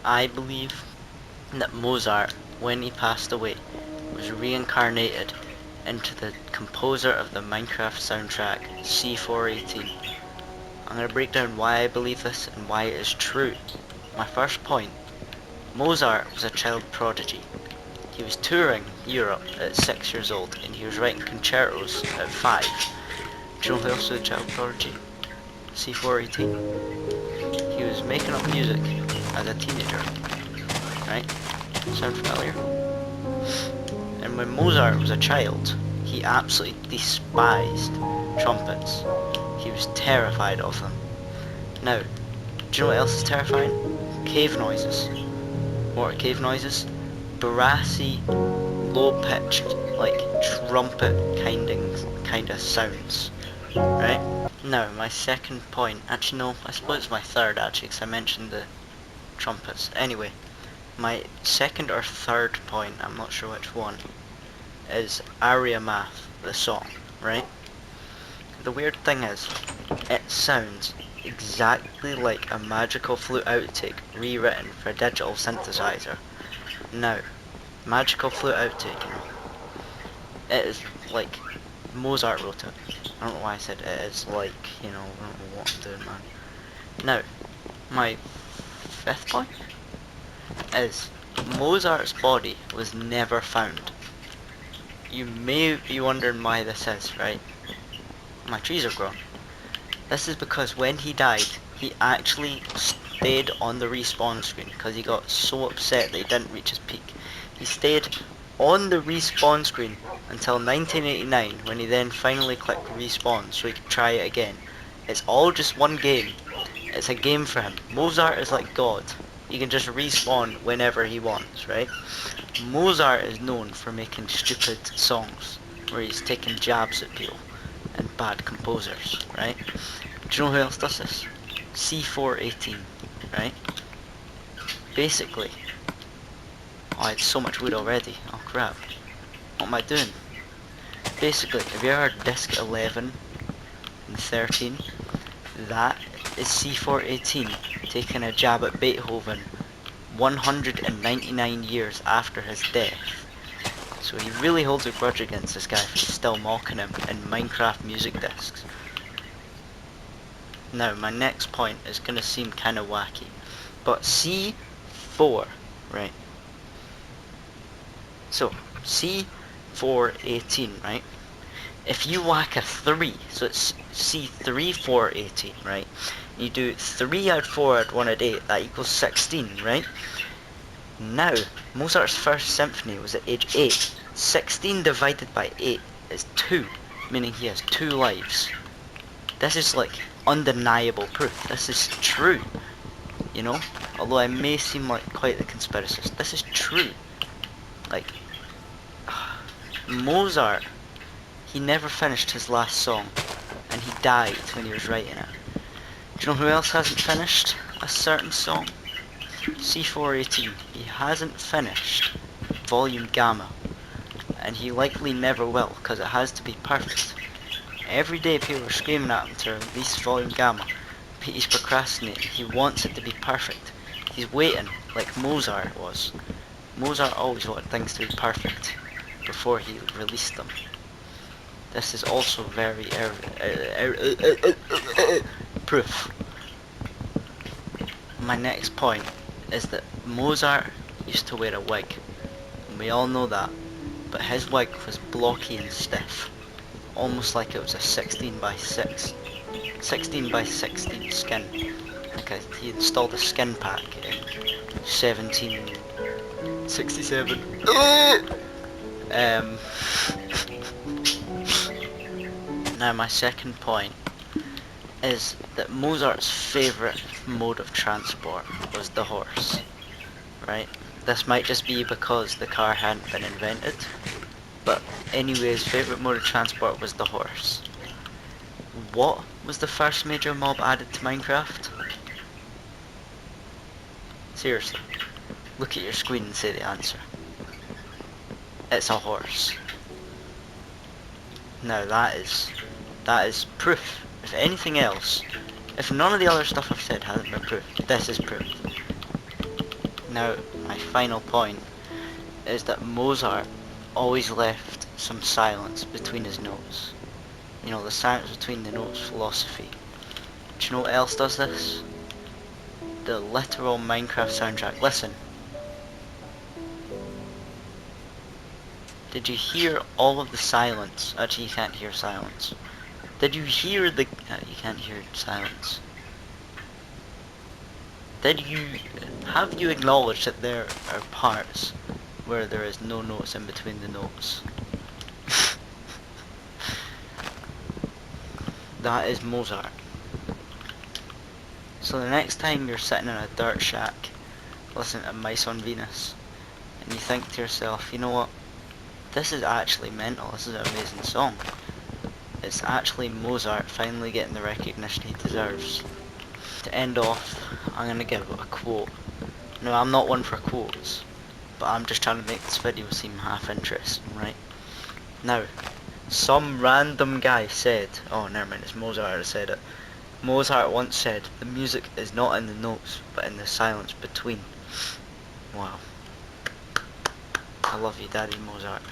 I believe that Mozart, when he passed away, was reincarnated into the composer of the Minecraft soundtrack, c418. I'm going to break down why I believe this and why it is true. My first point, Mozart was a child prodigy. He was touring Europe at 6 years old and he was writing concertos at 5. Do you know who else was a child prodigy? c418. He was making up music as a teenager, right? Sound familiar? And when Mozart was a child, he absolutely despised trumpets. He was terrified of them. Now, do you know what else is terrifying? Cave noises. What are cave noises? Brassy, low-pitched, like trumpet kind of sounds, right? Now, my second point, actually no, I suppose it's my third actually, because I mentioned the trumpets. Anyway, my second or third point, I'm not sure which one, is Aria Math, the song, right? The weird thing is, it sounds exactly like a magical flute outtake rewritten for a digital synthesizer. Now, magical flute outtake, you know, it is like Mozart wrote it. I don't know why I said it is like, you know, I don't know what I'm doing, man. Now, my fifth point is Mozart's body was never found. You may be wondering why this is, right? My trees are grown. This is because when he died, he actually stayed on the respawn screen because he got so upset that he didn't reach his peak. He stayed on the respawn screen until 1989 when he then finally clicked respawn so he could try it again. It's all just one game. It's a game for him. Mozart is like God. He can just respawn whenever he wants, right? Mozart is known for making stupid songs where he's taking jabs at people and bad composers, right? Do you know who else does this? c418, right? Basically, oh, I had so much wood already. Oh crap. What am I doing? Basically, have you ever heard disc 11 and 13? That is c418 taking a jab at Beethoven 199 years after his death. So he really holds a grudge against this guy for still mocking him in Minecraft music discs. Now, my next point is going to seem kind of wacky, but C4, right? So, C418, right? If you whack a 3, so it's C3418, right? You do 3 add 4 add 1 add 8, that equals 16, right? Now, Mozart's first symphony was at age 8. 16 divided by 8 is 2, meaning he has 2 lives. This is like undeniable proof. This is true, you know? Although I may seem like quite the conspiracist, this is true. Like, Mozart, he never finished his last song, and he died when he was writing it. Do you know who else hasn't finished a certain song? C418. He hasn't finished Volume Gamma, and he likely never will, because it has to be perfect. Every day people are screaming at him to release Volume Gamma, but he's procrastinating. He wants it to be perfect. He's waiting, like Mozart was. Mozart always wanted things to be perfect before he released them. This is also very proof. My next point is that Mozart used to wear a wig, and we all know that, but his wig was blocky and stiff, almost like it was a 16 by 16 skin. Like he installed a skin pack in 1767. Now my second point is that Mozart's favourite mode of transport was the horse, right? This might just be because the car hadn't been invented, but anyway, his favourite mode of transport was the horse. What was the first major mob added to Minecraft? Seriously, look at your screen and say the answer. It's a horse. Now that is proof. If anything else, if none of the other stuff I've said hasn't been proof, this is proof. Now, my final point is that Mozart always left some silence between his notes. You know, the silence between the notes philosophy. Do you know what else does this? The literal Minecraft soundtrack. Listen. Did you hear all of the silence? Actually, you can't hear silence. Did you hear the... you can't hear silence. Did you... Have you acknowledged that there are parts where there is no notes in between the notes? That is Mozart. So the next time you're sitting in a dirt shack, listening to Mice on Venus, and you think to yourself, you know what? This is actually mental. This is an amazing song. It's actually Mozart finally getting the recognition he deserves. To end off, I'm going to give a quote. No, I'm not one for quotes, but I'm just trying to make this video seem half interesting, right? Now, some random guy said, oh never mind, it's Mozart that said it. Mozart once said, the music is not in the notes, but in the silence between. Wow. I love you, Daddy Mozart.